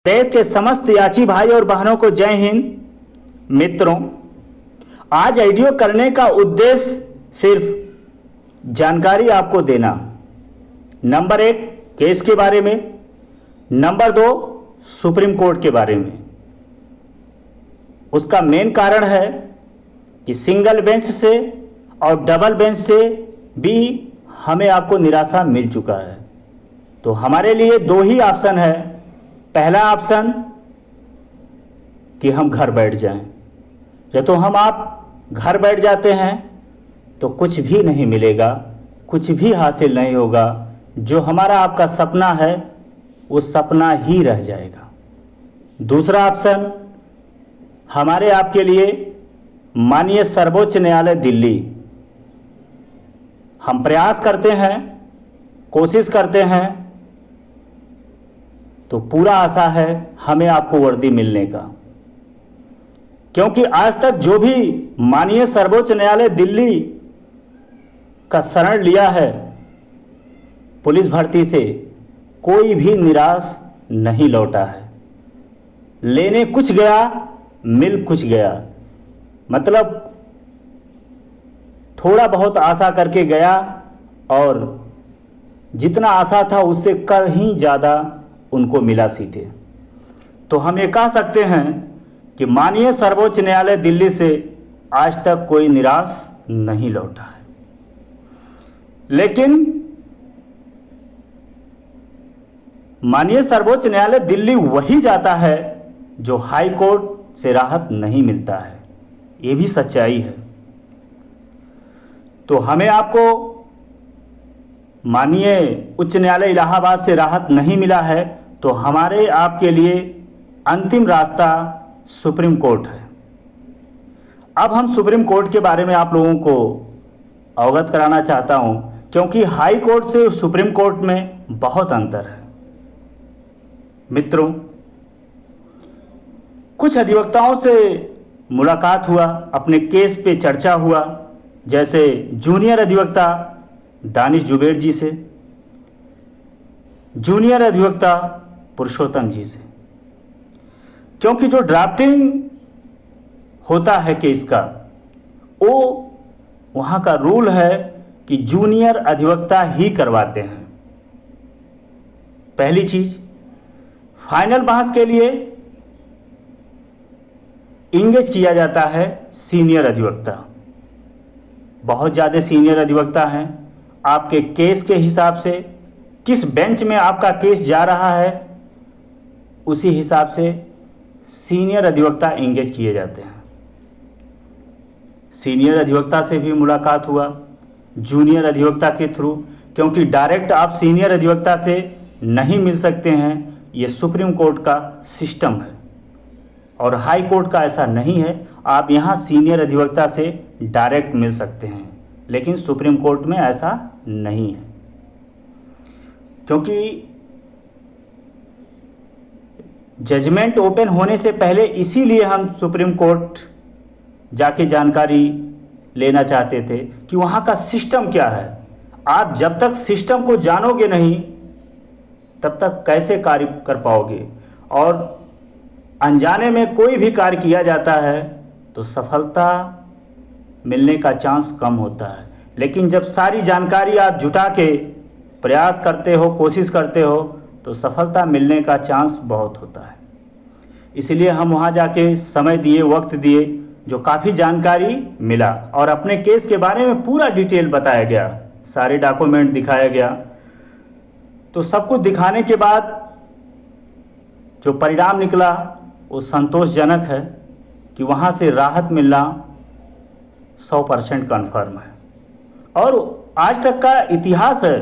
देश के समस्त याची भाई और बहनों को जय हिंद। मित्रों, आज वीडियो करने का उद्देश्य सिर्फ जानकारी आपको देना। नंबर 1 केस के बारे में, नंबर 2 सुप्रीम कोर्ट के बारे में। उसका मेन कारण है कि सिंगल बेंच से और डबल बेंच से भी हमें आपको निराशा मिल चुका है। तो हमारे लिए दो ही ऑप्शन है। पहला ऑप्शन कि हम घर बैठ जाएं। जब तो आप घर बैठ जाते हैं तो कुछ भी नहीं मिलेगा, कुछ भी हासिल नहीं होगा। जो हमारा आपका सपना है वो सपना ही रह जाएगा। दूसरा ऑप्शन हमारे आपके लिए माननीय सर्वोच्च न्यायालय दिल्ली। हम प्रयास करते हैं, कोशिश करते हैं, तो पूरा आशा है हमें आपको वर्दी मिलने का। क्योंकि आज तक जो भी माननीय सर्वोच्च न्यायालय दिल्ली का शरण लिया है पुलिस भर्ती से, कोई भी निराश नहीं लौटा है। लेने कुछ गया, मिल कुछ गया। मतलब थोड़ा बहुत आशा करके गया और जितना आशा था उससे कहीं ज्यादा उनको मिला सीटें। तो हम ये कह सकते हैं कि माननीय सर्वोच्च न्यायालय दिल्ली से आज तक कोई निराश नहीं लौटा है। लेकिन माननीय सर्वोच्च न्यायालय दिल्ली वही जाता है जो हाई कोर्ट से राहत नहीं मिलता है। यह भी सच्चाई है। तो हमें आपको माननीय उच्च न्यायालय इलाहाबाद से राहत नहीं मिला है, तो हमारे आपके लिए अंतिम रास्ता सुप्रीम कोर्ट है। अब हम सुप्रीम कोर्ट के बारे में आप लोगों को अवगत कराना चाहता हूं, क्योंकि हाई कोर्ट से सुप्रीम कोर्ट में बहुत अंतर है। मित्रों, कुछ अधिवक्ताओं से मुलाकात हुआ, अपने केस पे चर्चा हुआ, जैसे जूनियर अधिवक्ता दानिश जुबैर जी से, जूनियर अधिवक्ता पुरुषोत्तम जी से। क्योंकि जो ड्राफ्टिंग होता है केस का, वो वहां का रूल है कि जूनियर अधिवक्ता ही करवाते हैं। पहली चीज, फाइनल बहस के लिए इंगेज किया जाता है सीनियर अधिवक्ता। बहुत ज्यादा सीनियर अधिवक्ता हैं। आपके केस के हिसाब से, किस बेंच में आपका केस जा रहा है, उसी हिसाब से सीनियर अधिवक्ता एंगेज किए जाते हैं। सीनियर अधिवक्ता से भी मुलाकात हुआ जूनियर अधिवक्ता के थ्रू, क्योंकि डायरेक्ट आप सीनियर अधिवक्ता से नहीं मिल सकते हैं। यह सुप्रीम कोर्ट का सिस्टम है और हाई कोर्ट का ऐसा नहीं है। आप यहां सीनियर अधिवक्ता से डायरेक्ट मिल सकते हैं, लेकिन सुप्रीम कोर्ट में ऐसा नहीं है। क्योंकि जजमेंट ओपन होने से पहले इसीलिए हम सुप्रीम कोर्ट जाके जानकारी लेना चाहते थे कि वहां का सिस्टम क्या है। आप जब तक सिस्टम को जानोगे नहीं तब तक कैसे कार्य कर पाओगे। और अनजाने में कोई भी कार्य किया जाता है तो सफलता मिलने का चांस कम होता है। लेकिन जब सारी जानकारी आप जुटा के प्रयास करते हो, कोशिश करते हो, तो सफलता मिलने का चांस बहुत होता है। इसलिए हम वहां जाके समय दिए, वक्त दिए, जो काफी जानकारी मिला और अपने केस के बारे में पूरा डिटेल बताया गया, सारे डॉक्यूमेंट दिखाया गया। तो सब कुछ दिखाने के बाद जो परिणाम निकला वो संतोषजनक है कि वहां से राहत मिलना 100% कन्फर्म है। और आज तक का इतिहास है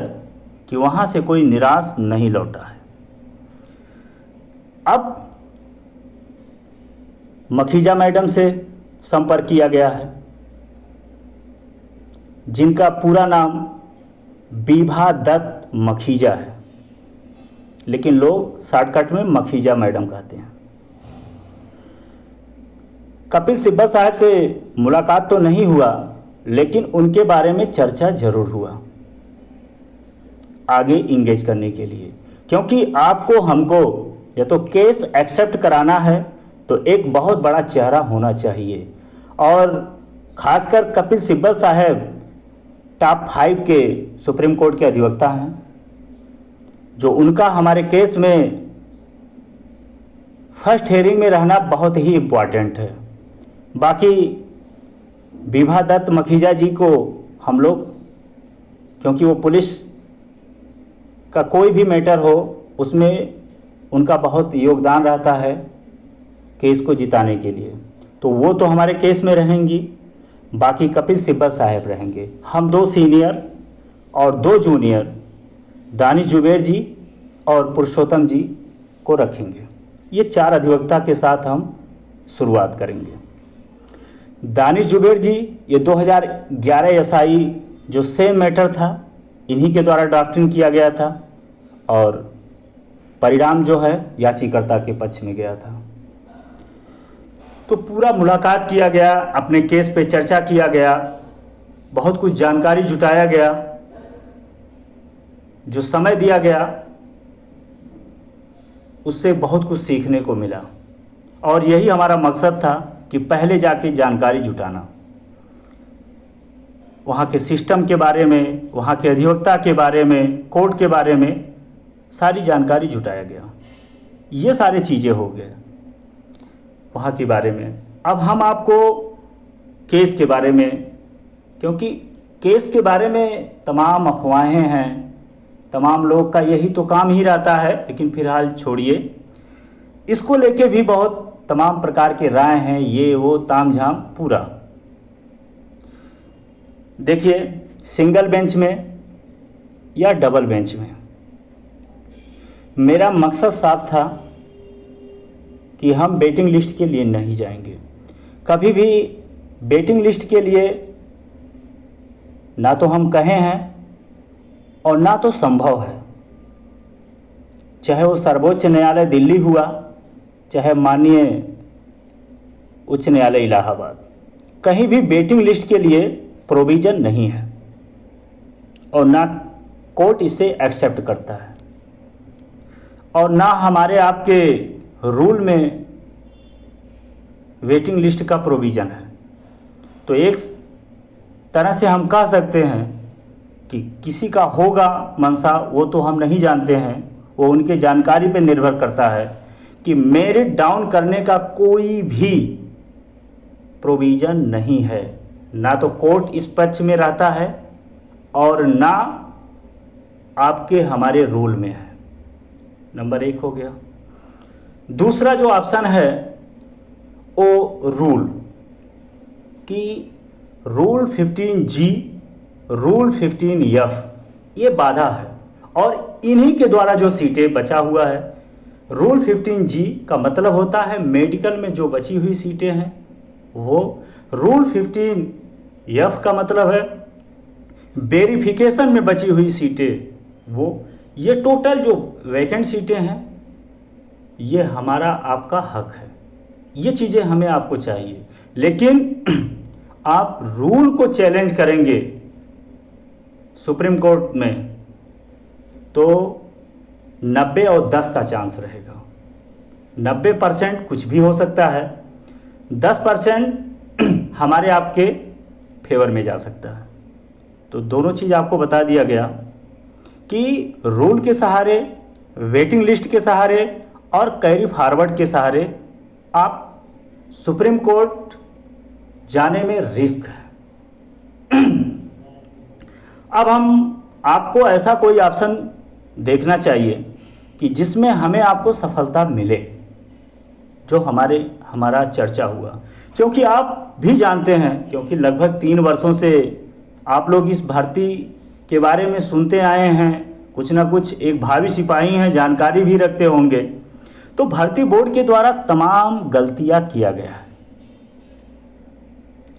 कि वहां से कोई निराश नहीं लौटा है। अब मखीजा मैडम से संपर्क किया गया है, जिनका पूरा नाम बीभा दत्त मखीजा है, लेकिन लोग शॉर्टकट में मखीजा मैडम कहते हैं। कपिल सिब्बल साहब से मुलाकात तो नहीं हुआ, लेकिन उनके बारे में चर्चा जरूर हुआ आगे इंगेज करने के लिए। क्योंकि आपको हमको या तो केस एक्सेप्ट कराना है तो एक बहुत बड़ा चेहरा होना चाहिए। और खासकर कपिल सिब्बल साहब टॉप 5 के सुप्रीम कोर्ट के अधिवक्ता हैं, जो उनका हमारे केस में फर्स्ट हेयरिंग में रहना बहुत ही इम्पॉर्टेंट है। बाकी विभा दत्त मखीजा जी को हम लोग, क्योंकि वो पुलिस का कोई भी मैटर हो उसमें उनका बहुत योगदान रहता है केस को जिताने के लिए, तो वो तो हमारे केस में रहेंगी। बाकी कपिल सिब्बल साहब रहेंगे। हम 2 सीनियर और 2 जूनियर दानिश जुबैर जी और पुरुषोत्तम जी को रखेंगे। ये 4 अधिवक्ता के साथ हम शुरुआत करेंगे। दानिश जुबैर जी, ये 2011 एसआई जो सेम मैटर था, इन्हीं के द्वारा ड्राफ्टिंग किया गया था और परिणाम जो है याचिकाकर्ता के पक्ष में गया था। तो पूरा मुलाकात किया गया, अपने केस पे चर्चा किया गया, बहुत कुछ जानकारी जुटाया गया, जो समय दिया गया उससे बहुत कुछ सीखने को मिला। और यही हमारा मकसद था कि पहले जाके जानकारी जुटाना, वहाँ के सिस्टम के बारे में, वहाँ के अधिवक्ता के बारे में, कोर्ट के बारे में सारी जानकारी जुटाया गया। ये सारी चीज़ें हो गए वहाँ के बारे में। अब हम आपको केस के बारे में, क्योंकि केस के बारे में तमाम अफवाहें हैं, तमाम लोग का यही तो काम ही रहता है, लेकिन फिलहाल छोड़िए, इसको लेके भी बहुत तमाम प्रकार के राय हैं, ये वो तामझाम पूरा। देखिए, सिंगल बेंच में या डबल बेंच में, मेरा मकसद साफ था कि हम वेटिंग लिस्ट के लिए नहीं जाएंगे। कभी भी वेटिंग लिस्ट के लिए ना तो हम कहे हैं और ना तो संभव है। चाहे वो सर्वोच्च न्यायालय दिल्ली हुआ, चाहे माननीय उच्च न्यायालय इलाहाबाद, कहीं भी वेटिंग लिस्ट के लिए प्रोविजन नहीं है और ना कोर्ट इसे एक्सेप्ट करता है और ना हमारे आपके रूल में वेटिंग लिस्ट का प्रोविजन है। तो एक तरह से हम कह सकते हैं कि किसी का होगा मंशा, वो तो हम नहीं जानते हैं, वो उनके जानकारी पर निर्भर करता है कि मेरिट डाउन करने का कोई भी प्रोविजन नहीं है। ना तो कोर्ट इस पक्ष में रहता है और ना आपके हमारे रूल में है। नंबर 1 हो गया। दूसरा जो ऑप्शन है वो रूल कि रूल 15G, रूल 15F ये बाधा है और इन्हीं के द्वारा जो सीटें बचा हुआ है। रूल 15G का मतलब होता है मेडिकल में जो बची हुई सीटें हैं वो। रूल 15F का मतलब है वेरिफिकेशन में बची हुई सीटें वो। ये टोटल जो वैकेंट सीटें हैं ये हमारा आपका हक है, ये चीज़ें हमें आपको चाहिए। लेकिन आप रूल को चैलेंज करेंगे सुप्रीम कोर्ट में तो 90 और 10 का चांस रहेगा। 90% कुछ भी हो सकता है, 10% हमारे आपके फेवर में जा सकता है। तो दोनों चीज़ आपको बता दिया गया कि रूल के सहारे, वेटिंग लिस्ट के सहारे और कैरी फॉरवर्ड के सहारे आप सुप्रीम कोर्ट जाने में रिस्क है। अब हम आपको ऐसा कोई ऑप्शन देखना चाहिए कि जिसमें हमें आपको सफलता मिले, जो हमारा चर्चा हुआ। क्योंकि आप भी जानते हैं, क्योंकि लगभग 3 वर्षों से आप लोग इस भर्ती के बारे में सुनते आए हैं, कुछ ना कुछ एक भावी सिपाही हैं, जानकारी भी रखते होंगे। तो भर्ती बोर्ड के द्वारा तमाम गलतियां किया गया है।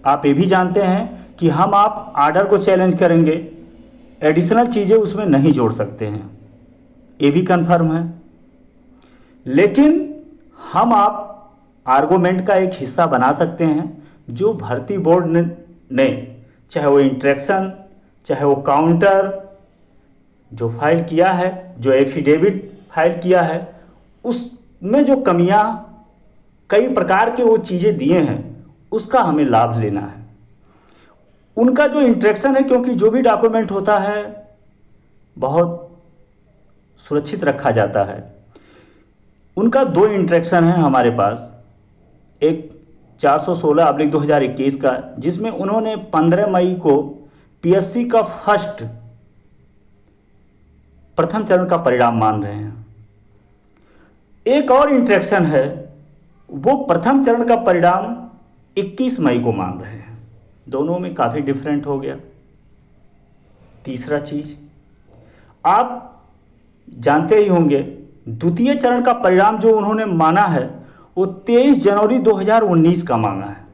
आप ये भी जानते हैं कि हम आप आर्डर को चैलेंज करेंगे, एडिशनल चीजें उसमें नहीं जोड़ सकते हैं, ये भी कंफर्म है। लेकिन हम आप आर्गुमेंट का एक हिस्सा बना सकते हैं जो भर्ती बोर्ड ने चाहे वो इंट्रैक्शन, चाहे वो काउंटर जो फाइल किया है, जो एफिडेविट फाइल किया है, उस में जो कमियां, कई प्रकार के वो चीजें दिए हैं, उसका हमें लाभ लेना है। उनका जो इंटरेक्शन है, क्योंकि जो भी डॉक्यूमेंट होता है बहुत सुरक्षित रखा जाता है। उनका 2 इंटरेक्शन है हमारे पास। एक 416/2021 का, जिसमें उन्होंने 15 मई को पीएससी का प्रथम चरण का परिणाम मान रहे हैं। एक और इंटरेक्शन है, वो प्रथम चरण का परिणाम 21 मई को मान रहे हैं। दोनों में काफी डिफरेंट हो गया। तीसरा चीज, आप जानते ही होंगे, द्वितीय चरण का परिणाम जो उन्होंने माना है वो 23 जनवरी 2019 का मांगा है।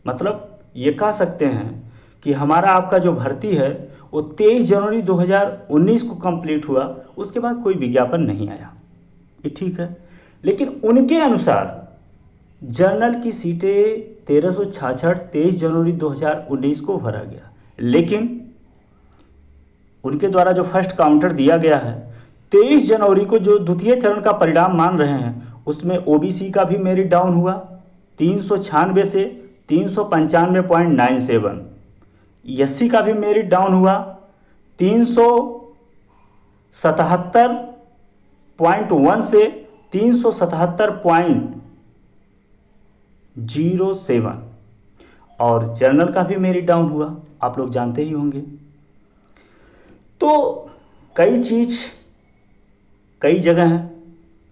मतलब ये कह सकते हैं कि हमारा आपका जो भर्ती है वो 23 जनवरी 2019 को कंप्लीट हुआ, उसके बाद कोई विज्ञापन नहीं आया। ये ठीक है, लेकिन उनके अनुसार जनरल की सीटें 1366 23 जनवरी 2019 को भरा गया, लेकिन उनके द्वारा जो फर्स्ट काउंटर दिया गया है 23 जनवरी को, जो द्वितीय चरण का परिणाम मान रहे हैं, उसमें ओबीसी का भी मेरिट डाउन हुआ 396 से 395.97, एससी का भी मेरिट डाउन हुआ 377.1 से 377.07, और जनरल का भी मेरिट डाउन हुआ, आप लोग जानते ही होंगे। तो कई जगह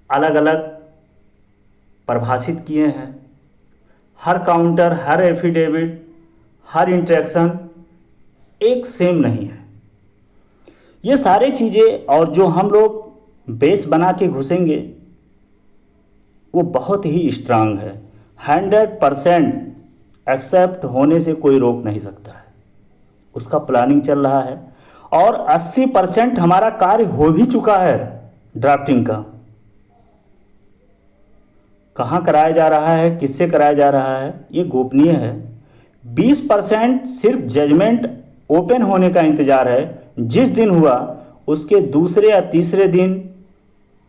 अलग अलग परिभाषित किए हैं। हर काउंटर, हर एफिडेविट, हर इंटरेक्शन एक सेम नहीं है। ये सारी चीजें और जो हम लोग बेस बना के घुसेंगे वो बहुत ही स्ट्रांग है। 100% एक्सेप्ट होने से कोई रोक नहीं सकता है। उसका प्लानिंग चल रहा है और 80% हमारा कार्य हो भी चुका है। ड्राफ्टिंग का कहां कराया जा रहा है, किससे कराया जा रहा है, ये गोपनीय है। 20% सिर्फ जजमेंट ओपन होने का इंतजार है। जिस दिन हुआ उसके दूसरे या तीसरे दिन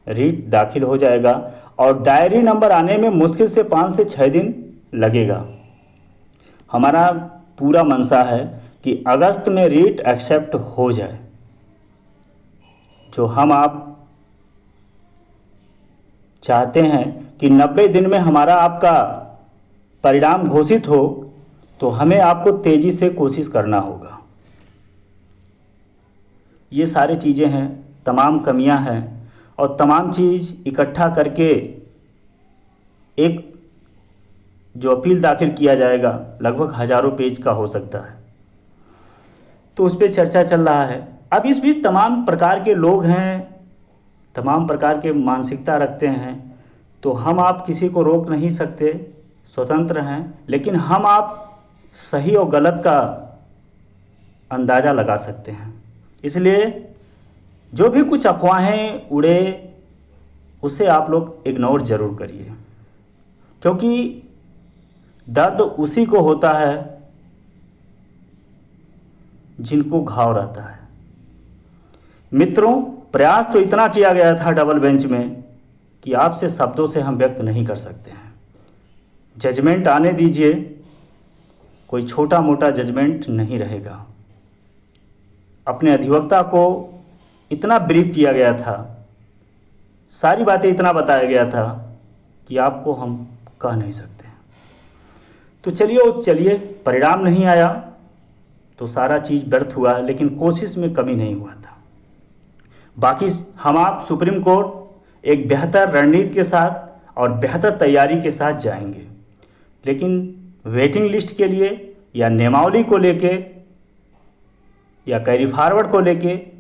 रीट दाखिल हो जाएगा और डायरी नंबर आने में मुश्किल से 5 से 6 दिन लगेगा। हमारा पूरा मनसा है कि अगस्त में रीट एक्सेप्ट हो जाए। जो हम आप चाहते हैं कि 90 दिन में हमारा आपका परिणाम घोषित हो, तो हमें आपको तेजी से कोशिश करना होगा। ये सारी चीजें हैं, तमाम कमियां हैं, और तमाम चीज इकट्ठा करके एक जो अपील दाखिल किया जाएगा लगभग हजारों पेज का हो सकता है। तो उस पर चर्चा चल रहा है। अब इस बीच तमाम प्रकार के लोग हैं, तमाम प्रकार के मानसिकता रखते हैं, तो हम आप किसी को रोक नहीं सकते, स्वतंत्र हैं, लेकिन हम आप सही और गलत का अंदाजा लगा सकते हैं। इसलिए जो भी कुछ अफवाहें उड़े उसे आप लोग इग्नोर जरूर करिए, क्योंकि दर्द उसी को होता है जिनको घाव रहता है। मित्रों, प्रयास तो इतना किया गया था डबल बेंच में कि आपसे शब्दों से हम व्यक्त नहीं कर सकते हैं। जजमेंट आने दीजिए, कोई छोटा मोटा जजमेंट नहीं रहेगा। अपने अधिवक्ता को इतना ब्रीफ किया गया था, सारी बातें इतना बताया गया था कि आपको हम कह नहीं सकते। तो चलिए परिणाम नहीं आया तो सारा चीज व्यर्थ हुआ, लेकिन कोशिश में कमी नहीं हुआ था। बाकी हम आप सुप्रीम कोर्ट एक बेहतर रणनीति के साथ और बेहतर तैयारी के साथ जाएंगे, लेकिन वेटिंग लिस्ट के लिए या नियमावली को लेके या कैरी फॉरवर्ड को लेके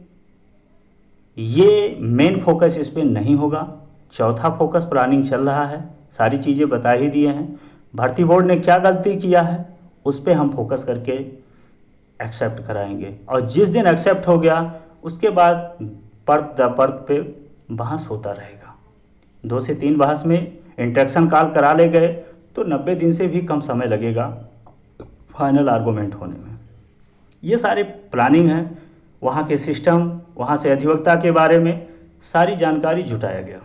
ये मेन फोकस इस पे नहीं होगा। चौथा फोकस प्लानिंग चल रहा है, सारी चीजें बता ही दिए हैं। भर्ती बोर्ड ने क्या गलती किया है उस पे हम फोकस करके एक्सेप्ट कराएंगे, और जिस दिन एक्सेप्ट हो गया उसके बाद परत दर परत पे बहस होता रहेगा। 2 से 3 बहस में इंटरेक्शन कॉल करा ले गए तो 90 दिन से भी कम समय लगेगा फाइनल आर्गूमेंट होने में। ये सारे प्लानिंग है, वहाँ के सिस्टम, वहाँ से अधिवक्ता के बारे में सारी जानकारी जुटाया गया।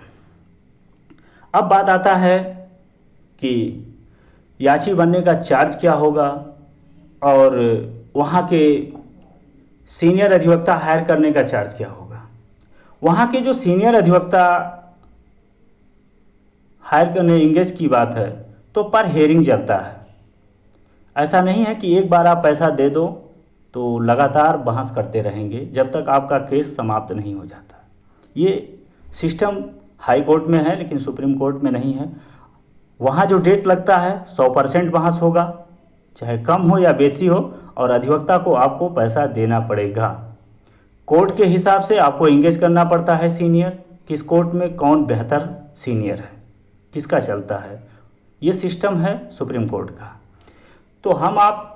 अब बात आता है कि याची बनने का चार्ज क्या होगा और वहाँ के सीनियर अधिवक्ता हायर करने का चार्ज क्या होगा। वहाँ के जो सीनियर अधिवक्ता हायर करने इंगेज की बात है तो पर हेयरिंग चलता है। ऐसा नहीं है कि एक बार आप पैसा दे दो तो लगातार बहस करते रहेंगे जब तक आपका केस समाप्त नहीं हो जाता। ये सिस्टम हाई कोर्ट में है लेकिन सुप्रीम कोर्ट में नहीं है। वहाँ जो डेट लगता है 100% बहस होगा, चाहे कम हो या बेसी हो, और अधिवक्ता को आपको पैसा देना पड़ेगा। कोर्ट के हिसाब से आपको इंगेज करना पड़ता है सीनियर, किस कोर्ट में कौन बेहतर सीनियर है, किसका चलता है। ये सिस्टम है सुप्रीम कोर्ट का। तो हम आप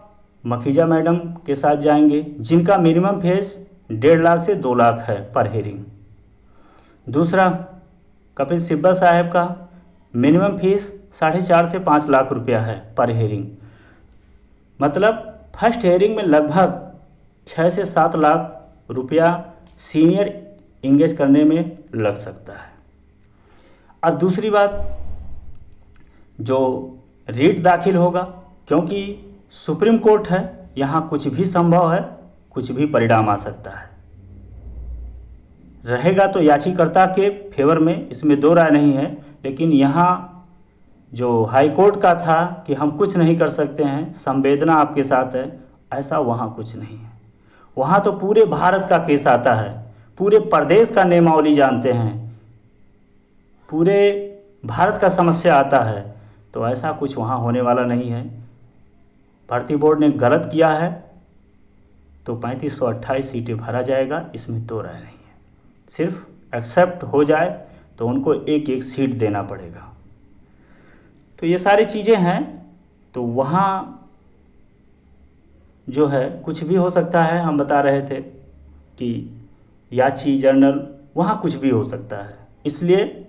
मखीजा मैडम के साथ जाएंगे जिनका मिनिमम फीस 1.5 लाख से 2 लाख है पर हेयरिंग। दूसरा कपिल सिब्बल साहब का मिनिमम फीस 4.5 से 5 लाख रुपया है पर हेयरिंग। मतलब फर्स्ट हेयरिंग में लगभग 6 से 7 लाख रुपया सीनियर इंगेज करने में लग सकता है। अब दूसरी बात, जो रीट दाखिल होगा, क्योंकि सुप्रीम कोर्ट है, यहाँ कुछ भी संभव है, कुछ भी परिणाम आ सकता है। रहेगा तो याचिकाकर्ता के फेवर में, इसमें दो राय नहीं है। लेकिन यहाँ जो हाई कोर्ट का था कि हम कुछ नहीं कर सकते हैं, संवेदना आपके साथ है, ऐसा वहाँ कुछ नहीं है। वहाँ तो पूरे भारत का केस आता है, पूरे प्रदेश का नियमावली जानते हैं, पूरे भारत का समस्या आता है। तो ऐसा कुछ वहाँ होने वाला नहीं है। भर्ती बोर्ड ने गलत किया है तो 3528 सीटें भरा जाएगा, इसमें दो राय नहीं है। सिर्फ एक्सेप्ट हो जाए तो उनको एक एक सीट देना पड़ेगा। तो ये सारी चीज़ें हैं। तो वहाँ जो है कुछ भी हो सकता है। हम बता रहे थे कि याची जर्नल, वहाँ कुछ भी हो सकता है। इसलिए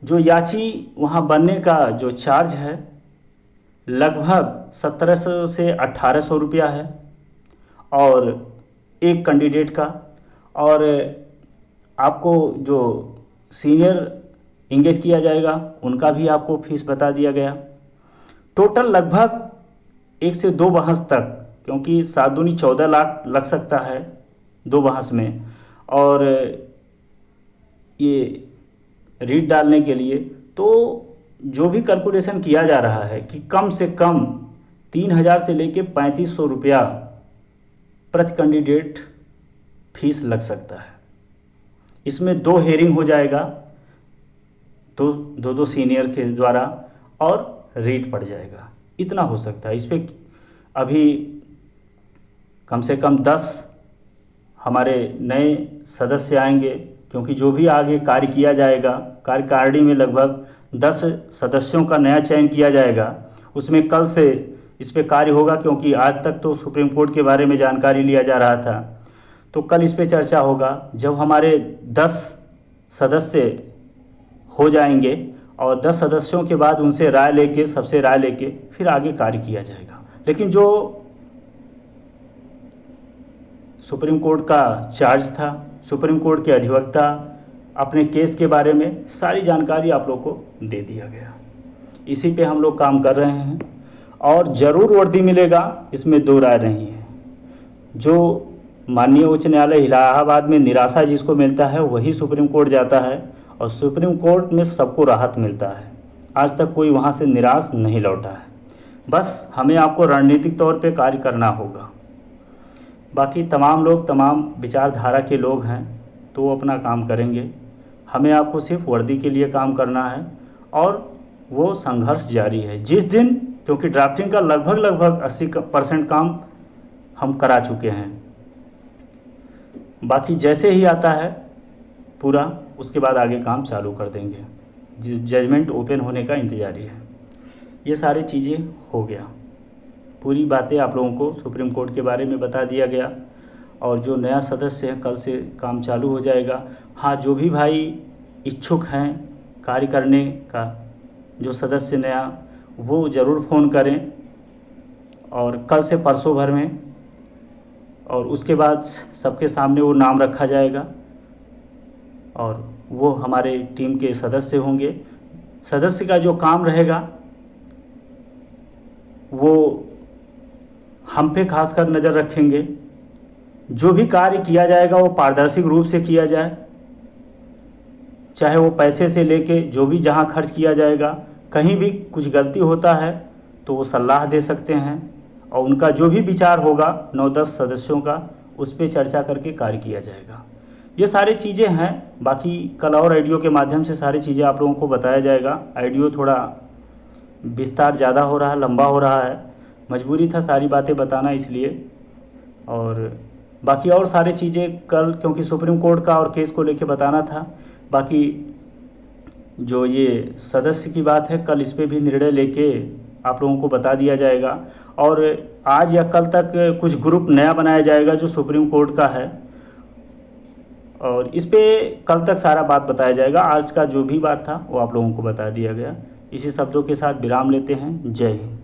जो याची वहाँ बनने का जो चार्ज है लगभग 1700 से 1800 रुपया है और एक कैंडिडेट का। और आपको जो सीनियर इंगेज किया जाएगा उनका भी आपको फीस बता दिया गया। टोटल लगभग 1 से 2 बहस तक, क्योंकि 7 दूनी 14 लाख लग सकता है 2 बहस में। और ये रीट डालने के लिए तो जो भी कैलकुलेशन किया जा रहा है कि कम से कम 3000 से लेके 3500 रुपया प्रति कैंडिडेट फीस लग सकता है। इसमें 2 हेयरिंग हो जाएगा, दो सीनियर के द्वारा, और रीट पड़ जाएगा। इतना हो सकता है। इस पर अभी कम से कम 10 हमारे नए सदस्य आएंगे, क्योंकि जो भी आगे कार्य किया जाएगा, कार्यकारिणी में लगभग 10 सदस्यों का नया चयन किया जाएगा। उसमें कल से इस पे कार्य होगा, क्योंकि आज तक तो सुप्रीम कोर्ट के बारे में जानकारी लिया जा रहा था, तो कल इस पे चर्चा होगा। जब हमारे 10 सदस्य हो जाएंगे और 10 सदस्यों के बाद उनसे राय लेके, सबसे राय लेके फिर आगे कार्य किया जाएगा। लेकिन जो सुप्रीम कोर्ट का चार्ज था, सुप्रीम कोर्ट के अधिवक्ता अपने केस के बारे में सारी जानकारी आप लोग को दे दिया गया। इसी पे हम लोग काम कर रहे हैं और ज़रूर वर्दी मिलेगा, इसमें दो राय नहीं है। जो माननीय उच्च न्यायालय इलाहाबाद में निराशा जिसको मिलता है वही सुप्रीम कोर्ट जाता है, और सुप्रीम कोर्ट में सबको राहत मिलता है। आज तक कोई वहाँ से निराश नहीं लौटा है। बस हमें आपको रणनीतिक तौर पे कार्य करना होगा। बाकी तमाम लोग तमाम विचारधारा के लोग हैं तो वो अपना काम करेंगे। हमें आपको सिर्फ वर्दी के लिए काम करना है और वो संघर्ष जारी है। जिस दिन, क्योंकि ड्राफ्टिंग का लगभग 80% काम हम करा चुके हैं, बाकी जैसे ही आता है पूरा उसके बाद आगे काम चालू कर देंगे। जजमेंट ओपन होने का इंतजारी है। ये सारी चीज़ें हो गया, पूरी बातें आप लोगों को सुप्रीम कोर्ट के बारे में बता दिया गया। और जो नया सदस्य है कल से काम चालू हो जाएगा। हाँ, जो भी भाई इच्छुक हैं कार्य करने का, जो सदस्य नया, वो ज़रूर फ़ोन करें और कल से परसों भर में, और उसके बाद सबके सामने वो नाम रखा जाएगा और वो हमारे टीम के सदस्य होंगे। सदस्य का जो काम रहेगा वो हम पे खासकर नज़र रखेंगे। जो भी कार्य किया जाएगा वो पारदर्शी रूप से किया जाए, चाहे वो पैसे से लेके जो भी जहाँ खर्च किया जाएगा, कहीं भी कुछ गलती होता है तो वो सलाह दे सकते हैं और उनका जो भी विचार होगा 9-10 सदस्यों का, उस पर चर्चा करके कार्य किया जाएगा। ये सारी चीज़ें हैं। बाकी कल और ऑडियो के माध्यम से सारी चीज़ें आप लोगों को बताया जाएगा। ऑडियो थोड़ा विस्तार ज़्यादा हो रहा है, लंबा हो रहा है, मजबूरी था सारी बातें बताना इसलिए। और बाकी और सारी चीज़ें कल, क्योंकि सुप्रीम कोर्ट का और केस को लेके बताना था। बाकी जो ये सदस्य की बात है, कल इस पे भी निर्णय लेके आप लोगों को बता दिया जाएगा। और आज या कल तक कुछ ग्रुप नया बनाया जाएगा जो सुप्रीम कोर्ट का है, और इस पे कल तक सारा बात बताया जाएगा। आज का जो भी बात था वो आप लोगों को बता दिया गया। इसी शब्दों के साथ विराम लेते हैं। जय हिंद।